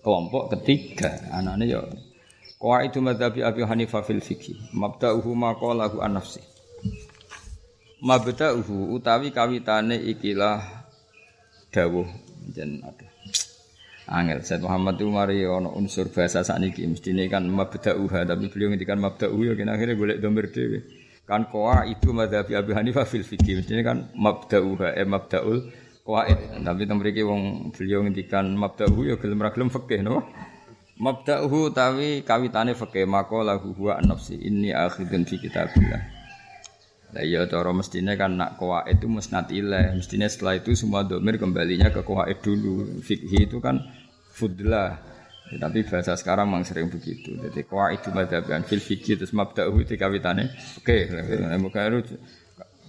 Kelompok ketiga anane ya qaidu madzhabi Abi Hanifah fil fiqh mabda'uhu ma qalahu an nafsi mabda'uhu utawi kawitane ikilah dawuh jen ada angel Said Muhammad itu mari ana unsur bahasa sakniki mestine kan mabda'uha tapi beliau ngendikan mabda'uhu ya kena akhire golek domir dhewe kan qaidu madzhabi Abi Hanifah fil fiqh mestine kan mabda'uha mabda'ul qaid tapi temriki wong beliau ngendikan mabda'uhu ya gelem ra gelem fikih no mabda'uhu tawi kawitane fikih maqalahu huwa an-nafsi inni akhidun fi kitabillah la ya cara mestine kan nak qaid itu musnad ilaih mestine setelah itu semua dhamir kembalinya ke qaid dulu fikih itu kan fudlah ya, tapi bahasa sekarang memang sering begitu jadi qaid madzhaban fil fikih terus mabda'uhu itu kawitane fikih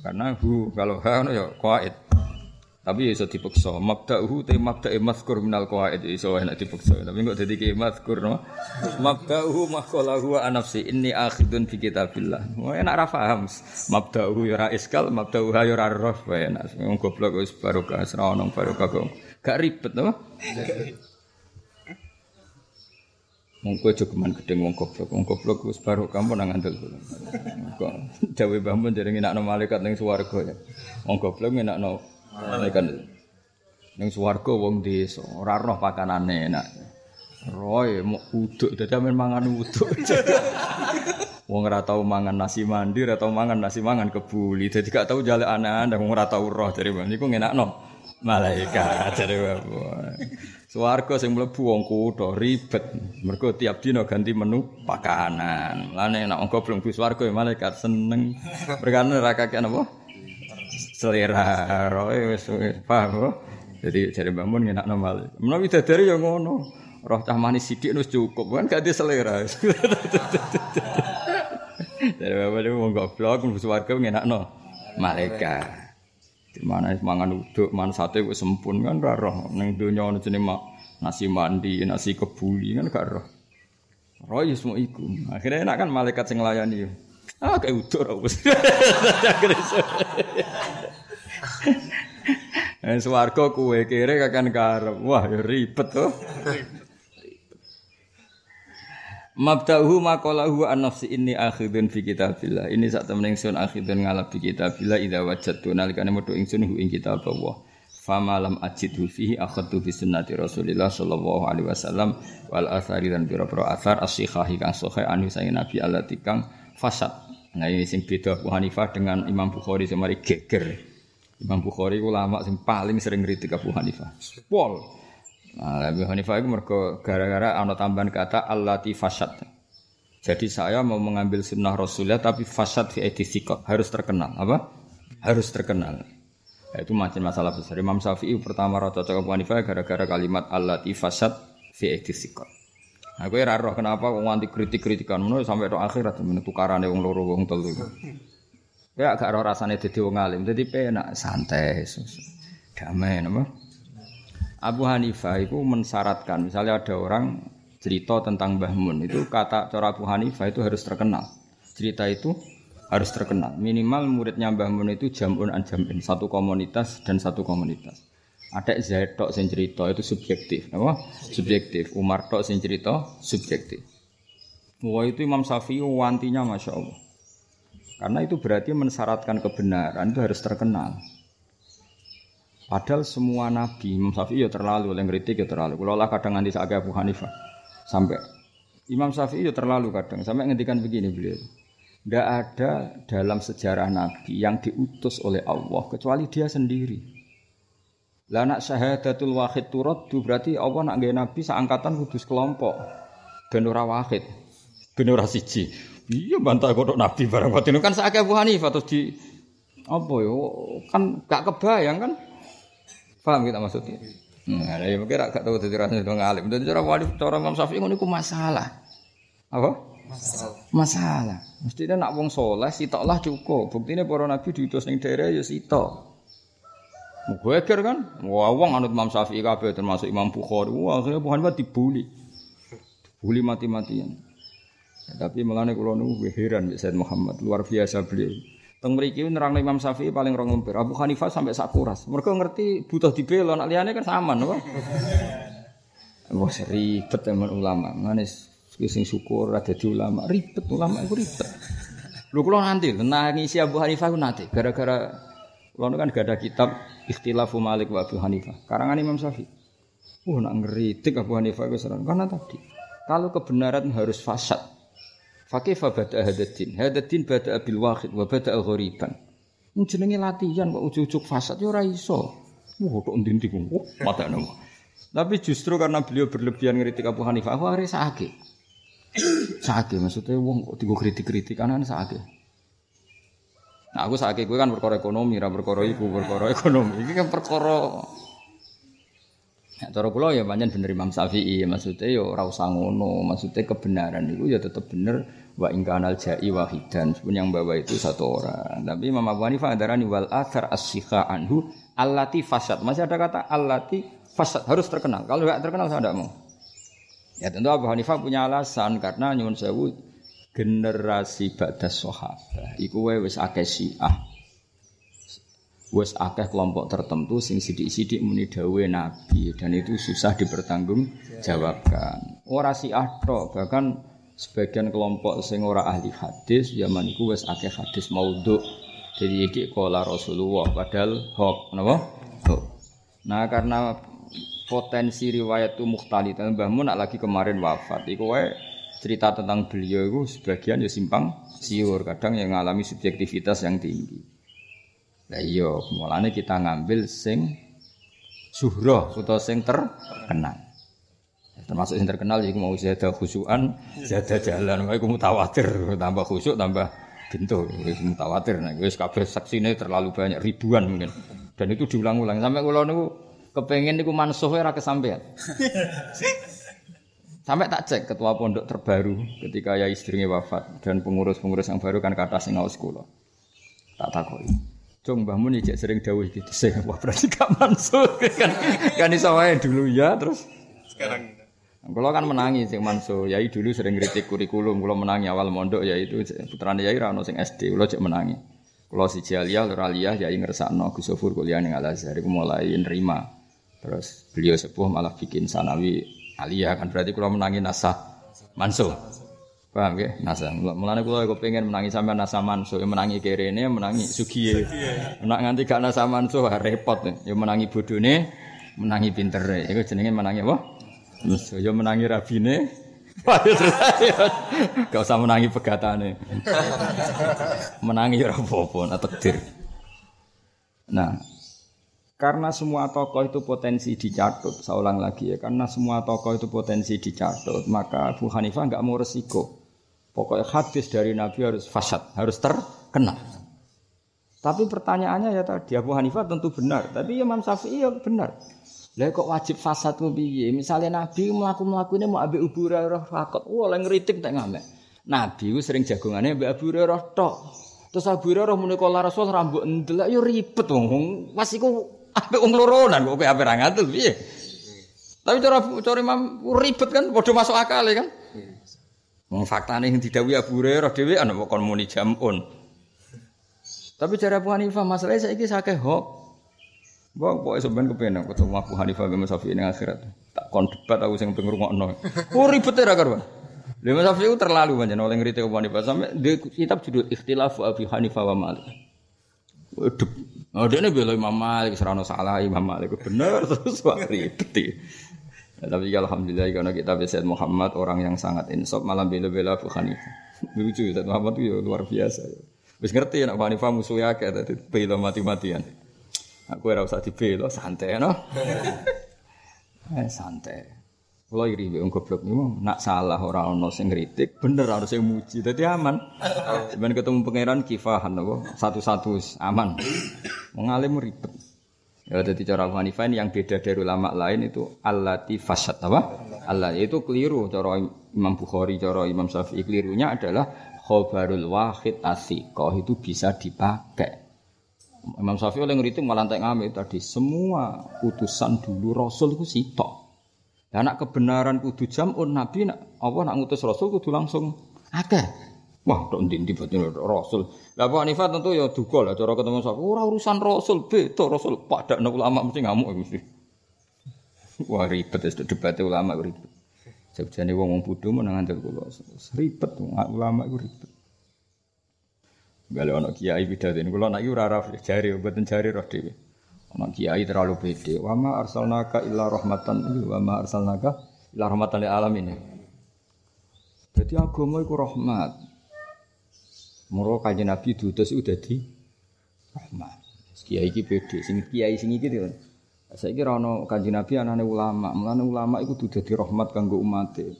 karena hu kalau ha ya qaid tapi iso dipeksa mabda'uhu te mabda'i mazkur minal qawaid iso enak dipeksa tapi kok dadi ki mazkur no mabda'uhu maqalahu wa nafsi inni akhidun fi kitabillah enak ra paham mabda'uhu ya ra iskal mabda'uhu ya ra roh enak wong goblok wis barokah ora ono barokah kok gak ribet no wong kowe jogeman gedeng wong goblok wis barokah pun nang ngandel kok dawe Mbah Mun jenenge enakno malaikat ning swarga ya wong goblok enakno malaikat ning swarga wong desa ora roh pakanane enak. Roe mok uduk dadi amen mangan uduk. Wong ora tau mangan nasi mandi, ora tau mangan nasi mangan kebuli. Dadi gak tau jaluk anak-anak wong ora tau roh jare Mbah niku ngenakno malaikat jare Mbah. Swarga sing mlebu wong kutho ribet. Mergo tiap dina ganti menu pakanan. Lane nek wong goblok mlebu swarga ya malaikat seneng. Perkara ora kakek napa? Selera roe wis paham. Jadi jare Mbah Mun ngenakno malaikat. Menawi dadari ya ngono. Roh cah manis sithik wis cukup kan gak ada selera. Dari bapak itu wong goblok mlebu swarga ngenakno malaikat. Di mana mangan uduk, mangan sate wis sempun kan ora roh. Ning donya ana jenenge nasi mandi, nasi kebuli kan gak roh. Roh ya semua iku. Akhirnya enak kan malaikat sing nglayani. Ah kayak uduk ora wis. Swarga kuwe kere kakan karep. Wah ya ribet to. Mabda'uhu maqalahu an-nafsi inni akhidun fi kitabillah. Ini sak temen ingsun akhidun ngalap fi kitabillah idza wajadtu nalikane metu ingsun hu ing kitab Allah. Fama lam ajidhu fihi akhadtu fi sunnati Rasulillah sallallahu alaihi wasallam wal athari dan pira-pira athar as-sihah kang sahih anu saking Nabi Allah tikang fasad. Nah ini sing beda Abu Hanifah dengan Imam Bukhari sing mari geger. Imam Bukhari ulama sing paling sering ngritik Abu Hanifah. Pol. Nah, Abu Hanifah itu mergo gara-gara ana tambahan kata allati fasad. Jadi saya mau mengambil sunnah Rasulullah tapi fasad fi aidisiqat, harus terkenal. Apa? Harus terkenal. Nah, itu macam masalah besar. Imam Syafi'i pertama ra cocok Abu Hanifah gara-gara kalimat allati fasad fi aidisiqat. Nah, kowe ora roh kenapa wong anti kritik-kritikan ngono sampai tok akhirat tukarane wong loro wong telu. Ya gak ora rasane dadi wong alim, dadi penak santai. Damai napa? Abu Hanifah itu mensyaratkan, misalnya ada orang cerita tentang Mbah Mun, itu kata cara Abu Hanifah itu harus terkenal. Cerita itu harus terkenal. Minimal muridnya Mbah Mun itu jamun an jamin, satu komunitas dan satu komunitas. Ada Zaid tok sing cerita itu subjektif, apa? Subjektif. Umar tok sing cerita subjektif. Wah itu Imam Syafi'i wantinya Masya Allah. Karena itu berarti mensyaratkan kebenaran itu harus terkenal. Padahal semua nabi, Imam Syafi'i ya terlalu, yang kritik ya terlalu. Kalau lah kadang nganti sakit Abu Hanifah, sampai Imam Syafi'i ya terlalu kadang, sampai ngendikan begini beliau. Tidak ada dalam sejarah nabi yang diutus oleh Allah kecuali dia sendiri. Lah nak syahadatul wahid turaddu berarti Allah nak nggih nabi seangkatan kudus kelompok. Ben ora wahid, ben ora siji. Iya bantah kodok nabi barang batin kan sakit Abu Hanifah terus di apa yo kan gak kebayang kan? Paham kita maksudnya? Nah, ya mungkin gak tahu dadi rasane wong alim. Dadi cara wali cara Imam Syafi'i ngono iku masalah. Apa? Masalah. Mestine nak wong saleh sitoklah cukup. Buktine para nabi diutus ning daerah ya sitok. Geger kan, wong anut Imam Syafi'i kabeh termasuk Imam Bukhari. Wah, akhirnya Abu Hanifah dibuli. Dibuli mati-matian. Ya, tapi mulane kula niku heran Mbak Said Muhammad, luar biasa beliau. Teng mriki nerangno Imam Syafi'i paling rong lembar. Abu Hanifah sampai sak kuras. Mergo ngerti butuh dibela, nek liyane kan saman apa. Wah, ribet teman ulama. Manis sing syukur ada di ulama. Ribet ulama itu ribet. Lho kula nanti nangisi Abu Hanifah ku nate gara-gara kula kan gak ada kitab Ikhtilafu Malik wa Abu Hanifah. Karangan Imam Syafi'i. Nak ngeritik Abu Hanifah ku serang. Karena tadi kalau kebenaran harus fasad. Fakaifa bada'a hadaddin. Hadaddin bada'a bil wahid wa bada'a ghoriban. Jenenge latihan kok ujug-ujug fasad ya ora iso. Tok ndi-ndi ku. Matane. Tapi justru karena beliau berlebihan ngritik Abu Hanifah, aku akhirnya sakit. Sakit maksudnya wong kok digo kritik-kritik anan sakit. Nah aku sakit gue kan perkara ekonomi, ra perkara iku, perkara ekonomi. Iki kan perkara cara kula ya pancen bener Imam Syafi'i, maksudnya ya ora usah ngono, maksudnya kebenaran itu ya tetap bener wa in kanal ja'i wahidan, pun yang bawa itu satu orang. Tapi Imam Abu Hanifah darani wal athar as-sikha anhu allati fasad. Masih ada kata allati fasad, harus terkenal. Kalau enggak terkenal saya enggak mau. Ya tentu Abu Hanifah punya alasan karena nyuwun sewu generasi ba'das sahabat iku wis akeh Syiah. Wis akeh kelompok tertentu sing sithik-sithik muni dawuhe Nabi dan itu susah dipertanggungjawabkan. Ora Syiah tok, bahkan sebagian kelompok sing ora ahli hadis zaman iku wis akeh hadis maudhu. Jadi iki qala Rasulullah padahal hoax, napa? Hoax. Nah, karena potensi riwayat itu mukhtalitan, Mbah Mun lagi kemarin wafat. Iku wae cerita tentang beliau itu sebagian ya simpang siur, kadang yang mengalami subjektivitas yang tinggi. Lah iya, mulane kita ngambil sing syuhrah utawa sing terkenal. Termasuk sing terkenal iku mau zada khusyuan, zada jalan, wae iku mutawatir, tambah khusyuk tambah bintu, wis mutawatir. Nah, wis kabeh saksine terlalu banyak, ribuan mungkin. Dan itu diulang-ulang sampai kula niku kepengin niku mansuhe ora kesampean. Sampai tak cek ketua pondok terbaru ketika ya istrinya wafat dan pengurus-pengurus yang baru kan kata sing ngaos kula. Tak takoki. Cung Mbah Mun iki sering dawuh iki sing wah berarti gak mansuh kan iso wae dulu ya terus sekarang kula kan menangi sing mansuh. Yai dulu sering kritik kurikulum, kula menangi awal mondok yaitu putrane Yai ra ono sing SD, kula cek menangi. Kula siji aliyah lur aliyah Yai ngersakno Gus Sofur kuliah ning Al Azhar iku mulai nerima. Terus beliau sepuh malah bikin sanawi aliyah kan berarti kula menangi nasah mansuh. Paham nggih? Nasah. Mulane kula kok pengen menangi sampean nasah mansuh, ya menangi kerene, menangi sugiye. Nek nganti gak nasah mansuh repot ya menangi bodone, menangi pintere. Iku jenenge menangi apa? Ya menangi rabine. Gak usah menangi pegatane. Menangi ora apa-apa, takdir. Nah, karena semua tokoh itu potensi dicatut, saya ulang lagi ya, karena semua tokoh itu potensi dicatut, maka Abu Hanifah enggak mau resiko. Pokoknya hadis dari Nabi harus fasad, harus terkenal. Tapi pertanyaannya ya tadi, Abu Hanifah tentu benar, tapi Imam Syafi'i ya benar. Lah kok wajib fasad ku piye? Misale Nabi mlaku-mlakune mau ambek Abu Hurairah fakot. Wah, lek ngritik tak ngamek. Nabi ku sering jagongane ambek Abu Hurairah tok. Terus Abu Hurairah muni kala Rasul rambut ndelok yo ribet wong. Pas iku ambek wong loronan kok ape ra ngatul piye? Tapi cara Imam ribet kan padha masuk akal kan? Wong faktane sing didhawuhi Abu Hurairah dhewe ana kok kon muni jamun. Tapi cara Abu Hanifah masalahnya saiki sakeh hok. Wong pokoke sampean kepenak ketemu Abu Hanifah ben Syafi'i ning akhirat. Tak kon debat aku sing pengen ngrungokno. Oh ribet ra karuan. Lha Imam Syafi'i terlalu pancen oleh ngritik Abu Hanifah sampe di kitab judul Ikhtilafu Abu Hanifah wa Malik. Waduh. Oh dene bela Imam Malik serano salah Imam Malik bener terus wah ribet. Ya, tapi alhamdulillah karena kita Said Muhammad orang yang sangat insaf malah bela-bela Abu Hanifah. Lucu Said Muhammad itu luar biasa. Wis ngerti nek Abu Hanifah musuhe akeh dadi bela mati-matian. Aku ora usah dibela, santai no. Santai. Kula iri wong goblok niku nak salah ora ana sing ngritik, bener ora sing muji. Dadi aman. Sampeyan ketemu pangeran kifahan apa? Satu-satu aman. Wong alim ribet. Ya dadi cara Abu Hanifah ini yang beda dari ulama lain itu allati fasad apa? Allah itu keliru cara Imam Bukhari, cara Imam Syafi'i kelirunya adalah khabarul wahid athiqah itu bisa dipakai. Imam Syafi'i oleh ngritik malah entek ngame tadi semua utusan dulu rasul iku sitok. Lah nek kebenaran kudu jamun nabi nek apa nak ngutus rasul kudu langsung akeh. Wah, tok ndi-ndi boten rasul. Lah Abu Hanifah tentu ya duka lah cara ketemu Syafi'i ora urusan rasul beda rasul padakno ulama mesti ngamuk mesti. Wah ribet wis debat ulama ribet. Sebjane wong bodho menang ngandel kula. Ribet ulama iku ribet. Kalau anak kiai pidato ini, kalau anak ora jari, buatan jari roh dewi. Anak kiai terlalu pede. Wa ma arsalnaka illa rahmatan wa ma arsalnaka illa rahmatan lil alamin. Jadi agama iku rahmat. Mula kanjeng Nabi diutus iku dadi rahmat. Kiai iki pede, sing kiai sing iki to. Saiki ra ono kanjeng Nabi anane ulama. Mulane ulama iku kudu dadi rahmat kanggo umate.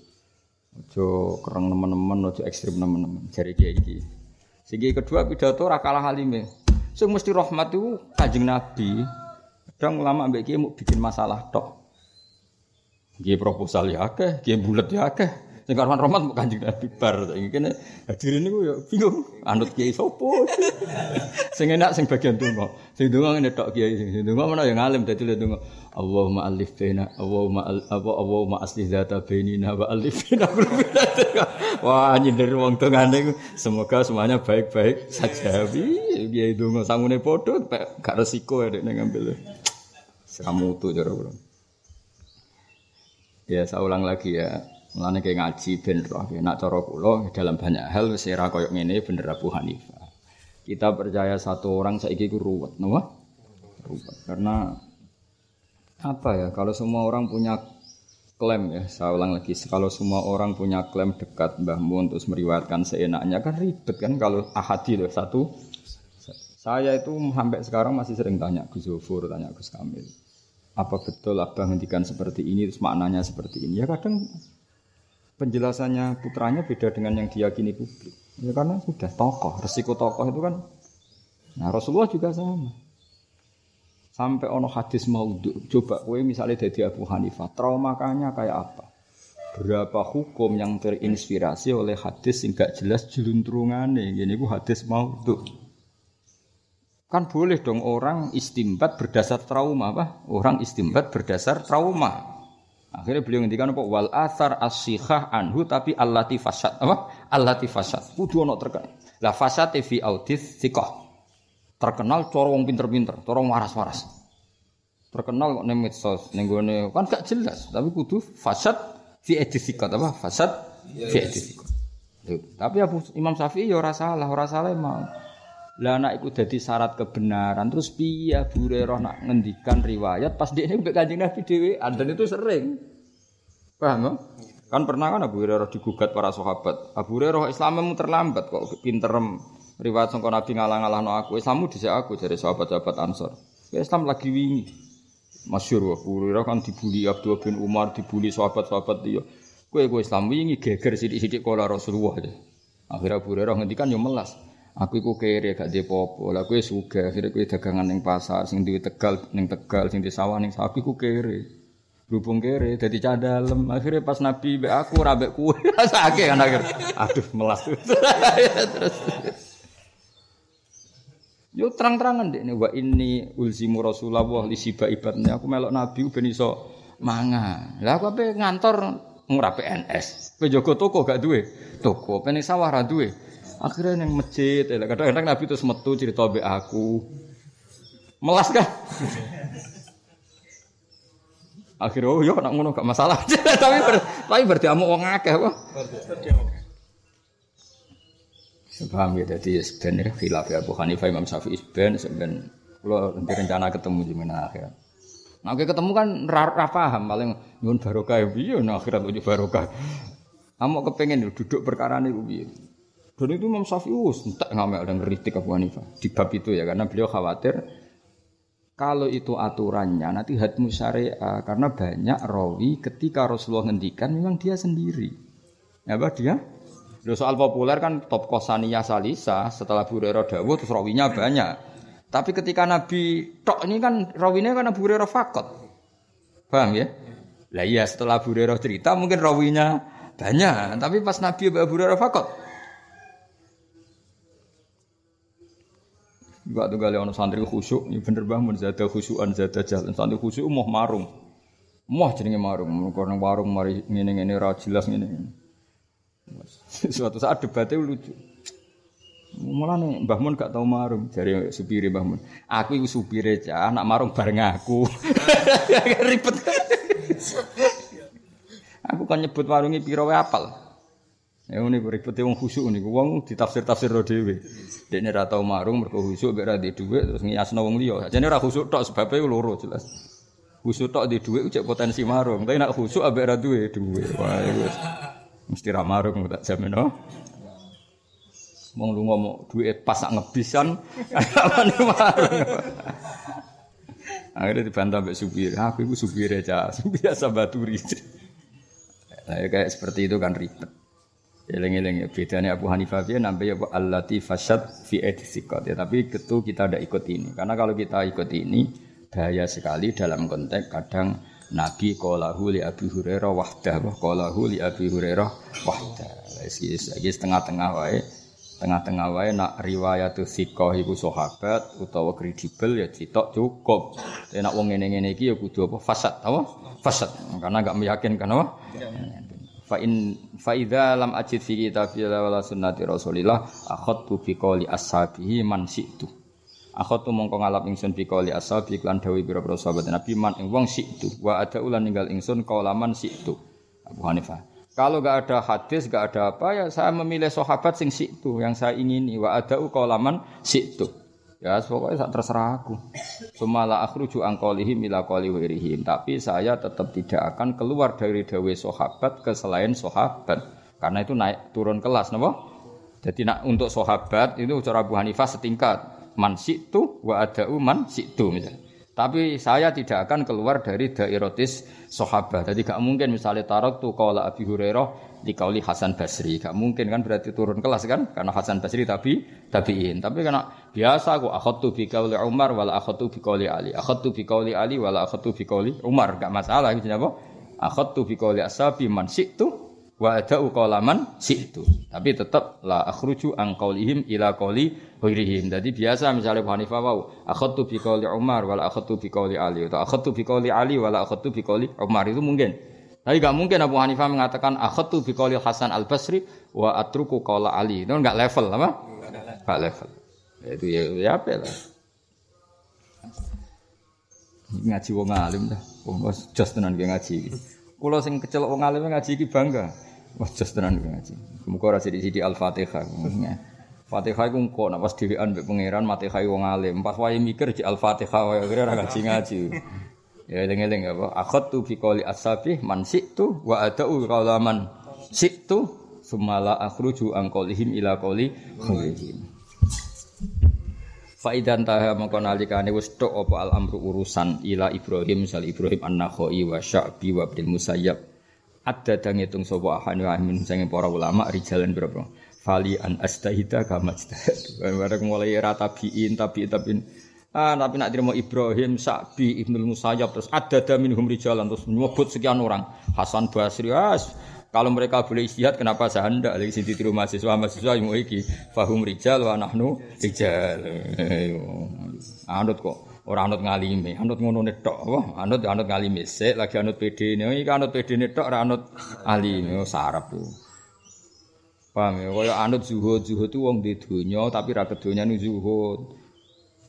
Aja kereng nemen-nemen, aja ekstrem nemen-nemen. Jare kiai iki. Segi kedua pidato ora kalah halime. Sing mesti rahmat itu Kanjeng Nabi. Kadang ulama mbek kiye mau bikin masalah tok. Nggih proposal ya akeh, nggih bulet ya akeh. Sing karuan rahmat mau Kanjeng Nabi bar. Saiki kene hadirin niku ya bingung. Anut kiai sapa? Sing enak sing bagian donga. Sing donga ngene tok kiai sing donga menawa ya ngalim dadi le donga. Allahumma alif baina Allahumma aslih dzata bainina wa alif baina qulubina. Wah nyindir wong dongane semoga semuanya baik-baik saja. Piye donga sangune padha gak resiko nek ngambil. Samutu cara kula. Ya saya ulang lagi ya. Mulane kayak ngaji ben roh nek cara kula dalam banyak hal wis ora koyo ngene bener Abu Hanifah. Kita percaya satu orang saiki ku ruwet, napa? Ruwet. Karena apa ya, kalau semua orang punya klaim ya, saya ulang lagi, kalau semua orang punya klaim dekat Mbah Mun terus meriwayatkan seenaknya kan ribet kan kalau ahadi loh satu. Saya itu sampai sekarang masih sering tanya Gus Zofur, tanya Gus Kamil. Apa betul Abang ngendikan seperti ini terus maknanya seperti ini? Ya kadang penjelasannya putranya beda dengan yang diyakini publik. Ya karena sudah tokoh, resiko tokoh itu kan. Nah Rasulullah juga sama. Sampai ono hadis maudhu. Coba kowe misalnya dadi Abu Hanifah, traumakanya kayak apa? Berapa hukum yang terinspirasi oleh hadis sing gak jelas jeluntrungane. Ngene iku hadis maudhu. Kan boleh dong orang istimbat berdasar trauma apa? Orang istimbat berdasar trauma. Akhirnya beliau ngendikan apa? Wal athar as-sikhah anhu tapi allati fasad. Apa? Allati fasad. Kudu ono terkenal. La fasad fi audits thiqah. Terkenal cara wong pinter-pinter, cara waras-waras. Terkenal kok ning medsos, ning gone kan gak jelas, tapi kudu fasad fi edisikat apa? Fasad fi edisikat. Tapi Imam Syafi'i ya ora salah mau. Lah nek iku dadi syarat kebenaran, terus piye Abu Hurairah nak ngendikan riwayat pas dekne mbek Kanjeng Nabi dhewe, dan itu sering. Paham? Kan pernah kan Abu Hurairah digugat para sahabat. Abu Hurairah Islammu terlambat kok pinterem. Riwayat sangka Nabi ngalah-ngalahno aku, Islammu dhisik aku dari sahabat-sahabat Ansor. Islam lagi wingi. Masyhur Abu Hurairah kan dibuli Abdullah bin Umar, dibuli sahabat-sahabat dia. Kowe Islam wingi geger sithik-sithik kala Rasulullah. Akhire Abu Hurairah ngendikan yo melas. Aku iku kere gak ndek apa-apa. Lah kowe sugih, akhire kowe dagangan ning pasar, sing duwe Tegal ning Tegal, sing di sawah ning sapi ku kere. Berhubung kere dadi cah dalem. Akhire pas Nabi mbek aku ora mbek kowe. Rasake kan akhir. Aduh melas. Terus yo terang-terangan dek wa inni ulzimu Rasulullah li siba ibadnya aku melok Nabi ben iso mangan. Lah aku ape ngantor ora PNS. Kowe jaga toko gak duwe. Toko ben sawah ra duwe. Akhirnya ning masjid, kadang-kadang Nabi terus metu cerita mbek aku. Melas kan? Akhirnya oh yo nak ngono gak masalah. tapi berarti amuk wong akeh kok. Paham ya, jadi sebenarnya khilaf ya Abu Hanifah Imam Syafi'i sebenarnya kalau nanti rencana ketemu di mana akhirat. Nah ketemu kan paham paling nyuwun barokah ya piye nah akhirat uji barokah. Kamu kepengen duduk perkara niku piye. Dan itu Imam Syafi'i entek ngamel dan ngritik Abu Hanifah di bab itu ya karena beliau khawatir kalau itu aturannya nanti hadmu syariah karena banyak rawi ketika Rasulullah ngendikan memang dia sendiri. Ya apa dia? Lho soal populer kan top kosaniyah salisa setelah Abu Hurairah dawuh terus rawinya banyak. Tapi ketika Nabi tok ini kan rawinya kan Abu Hurairah faqat. Paham ya? Lah iya setelah Abu Hurairah cerita mungkin rawinya banyak, tapi pas Nabi Abu Hurairah faqat. Enggak tunggal ana santri khusyuk, ya bener Mbah mun zada khusyukan zada jalan. Santri khusyuk moh marung. Moh jenenge marung, karena warung mari ngene-ngene ra jelas ngene. Suatu saat debatnya lucu. Mulane Mbah Mun gak tau marung, jare supire Mbah Mun. Aku iku supire cah, nak marung bareng aku. Ribet. Aku kan nyebut warunge pira wae apal. Ya ngene ribete wong khusyuk niku wong ditafsir-tafsir dhewe. Dekne ra tau marung mergo khusyuk mek ra ndek dhuwit terus ngiasno wong liya. Sajane ra khusyuk tok sebabe loro jelas. Khusyuk tok ndek dhuwit cek potensi marung, tapi nek khusyuk ambek ra duwe dhuwit. Wah wis. Mesti ra marung tak jamin no. Wong lu ngomong duit pas sak ngebisan amane marung. Akhirnya dibantah mbek supir. Aku iku supire cah, biasa baturi. Nah, kayak seperti itu kan ribet. Eleng-eleng ya bedanya Abu Hanifah dia nambah ya allati fasyad fi etiqat ya tapi ketu kita tidak ikut ini. Karena kalau kita ikut ini bahaya sekali dalam konteks kadang Nabi qalahu li Abi Hurairah wahdah, qalahu li Abi Hurairah wahdah. Lagi tengah-tengah wae nak riwayat thiqah iku sahabat utawa kredibel ya ditok cukup. Nek wong ngene-ngene iki ya kudu apa fasad apa? Fasad. Karena enggak meyakinkan apa? Fa idza lam ajid fi kitabillah wala sunnati Rasulillah akhadtu bi qouli ashabihi man situ. Akhadtu mongko ngalap ingsun bi qouli ashabi lan dawuh pira-pira sahabat Nabi man ing wong situ wa ada ulan ninggal ingsun qaulaman situ. Abu Hanifah. Kalau enggak ada hadis, enggak ada apa ya saya memilih sahabat sing situ yang saya ingini wa adau qaulaman situ. Ya pokoknya tak terserah aku. Sumala akhruju an qaulihim ila qauli ghairihim. Tapi saya tetap tidak akan keluar dari dawuh sahabat ke selain sahabat. Karena itu naik turun kelas napa? Jadi nak untuk sahabat itu cara Abu Hanifah setingkat man situ wa adau man situ misalnya. Tapi saya tidak akan keluar dari dairatis sahabat. Jadi gak mungkin misalnya taraktu qaula Abi Hurairah di qauli Hasan Basri. Gak mungkin kan berarti turun kelas kan? Karena Hasan Basri tabi'in. Tapi karena biasa aku akhadtu bi qauli Umar wala akhadtu bi qauli Ali. Akhadtu bi qauli Ali wala akhadtu bi qauli Umar. Gak masalah iki apa? Akhadtu bi qauli ashabi man syi'tu wa ada'u qaulaman syi'tu. Tapi tetap la akhruju an qaulihim ila qauli ghairihim. Jadi biasa misalnya Abu Hanifah wau akhadtu bi qauli Umar wala akhadtu bi qauli Ali atau akhadtu bi qauli Ali wala akhadtu bi qauli Umar itu mungkin. Tapi enggak mungkin Abu Hanifah mengatakan akhadtu bi qauli Hasan Al-Basri wa atruku qaula Ali. Itu enggak level apa? Enggak level. Itu ya apa lah. Ngaji wong alim dah. Wong jos tenan ngaji. Kula sing kecelok wong alim ngaji iki bangga. Wah jos tenan ngaji. Muga ora sithik-sithik Al-Fatihah. Fatihah iku engko nek pas dhewean mbek pangeran Fatihah wong alim. Pas wae mikir di Al-Fatihah wae ora ngaji-ngaji. Ya eling-eling apa? Akhadtu fi qouli ashabi man syi'tu wa ada'u qaulaman syi'tu sumala akhruju an qaulihim ila qauli ghairihim. Faidan taha mongko nalikane wis tok apa al-amru urusan ila Ibrahim sal Ibrahim an-Nakhai wa Sya'bi wa Ibnu Musayyab. Ada dang ngitung sapa ahli min sange para ulama rijalan berapa. Fali an astahida kama astahid. Bareng mulai ra tabiin. Tapi nak terima Ibrahim, Sya'bi, Ibnu Musayyab terus ada minhum rijalan terus nyebut sekian orang. Hasan Basri kalau mereka boleh ijtihad kenapa saya ndak lagi sing ditiru mahasiswa yang iki fahum rijal wa nahnu rijal. Anut kok ora anut ngalime, anut ngono tok apa? Anut ngalime sik lagi anut PD-ne. Iki anut PD-ne tok ora anut alime sarep. Paham ya? Kaya anut zuhud tu wong di donya tapi ra kedonyane zuhud.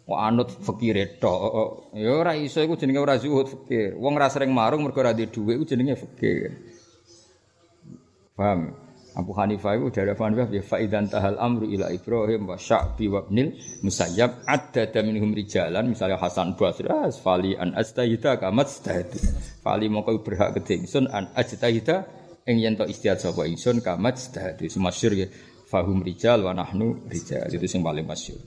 Wong anut fakire tok. Ya ora iso iku jenenge ora zuhud fakir. Wong ra sering marung mergo ora duwe dhuwit iku jenenge fakir. Paham? Abu Hanifah itu dari Abu Hanifah fa idzan tahal amru ila Ibrahim wa Sya'bi wa Ibnil Musayyab adda minhum rijalan misalnya Hasan Basri fali an astahida kama astahid. Fali mongko berhak kedingsun an ajtahida ing yen to istihad sapa ingsun kama astahid. Masyhur ya fahum rijal wa nahnu rijal itu sing paling masyhur.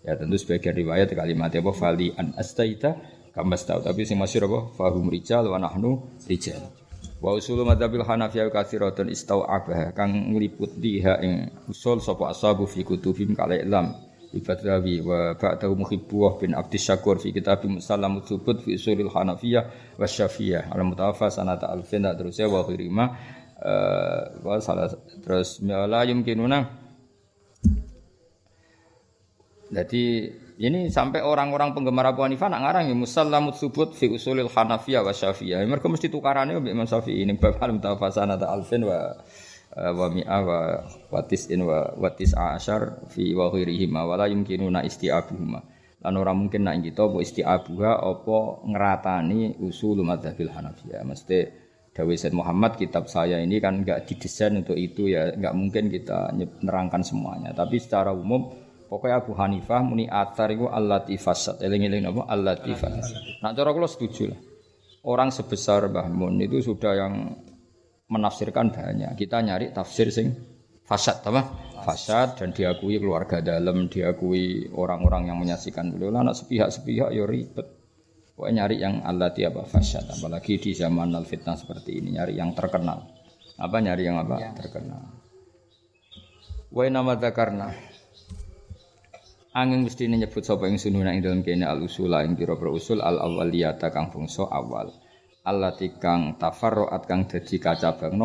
Ya tentu sebagian riwayat kalimat apa fali an astahida kama astahid tapi sing masyhur apa fahum rijal wa nahnu rijal. Wa usul madzhabil Hanafiyah katsiratun istau'abah kang ngliputi ha ing usul sapa ashabu fi kutubim kala ilam ibadawi wa ba'dahu muhibbuh bin Abdis Syakur fi kitab Musallam Tsubut fi usulil Hanafiyah wa Syafi'iyah al mutawaffa sanata alfin terus wa khirima wa salah terus la yumkinuna. Jadi Ini sampai orang-orang penggemar Abu Hanifah nak ngarang ya musallamut subut fi usulil Hanafiyah wa Syafi'iyah. Mereka mesti tukarane mbek Imam Syafi'i ini bab al-mutafasana ta alfin wa mi'a wa tis'in wa tis'a asyar fi wa ghairihima wa la yumkinuna isti'abuhuma. Lan ora mungkin nak kita apa isti'abuha apa ngeratani usul madzhabil Hanafiyah. Mesti dawuh Said Muhammad kitab saya ini kan enggak didesain untuk itu ya, enggak mungkin kita nerangkan semuanya. Tapi secara umum pokoknya Abu Hanifah muni athar iku allati fasad. Eling-eling apa allati fasad. Nah cara kula setuju lah. Orang sebesar Mbah Mun itu sudah yang menafsirkan banyak. Kita nyari tafsir sing fasad apa? Fasad dan diakui keluarga dalam, diakui orang-orang yang menyaksikan beliau. Anak sepihak-sepihak ya ribet. Pokoknya nyari yang allati apa fasad. Apalagi di zaman al-fitnah seperti ini nyari yang terkenal. Apa nyari yang apa? Ya. Terkenal. Wa nama dzakarna angin mesti nyebut sapa ingsun ing dalem kene al-usula ing pira-pira usul al-awwaliyata kang bangsa awal allati kang tafarruat kang dadi kacabangno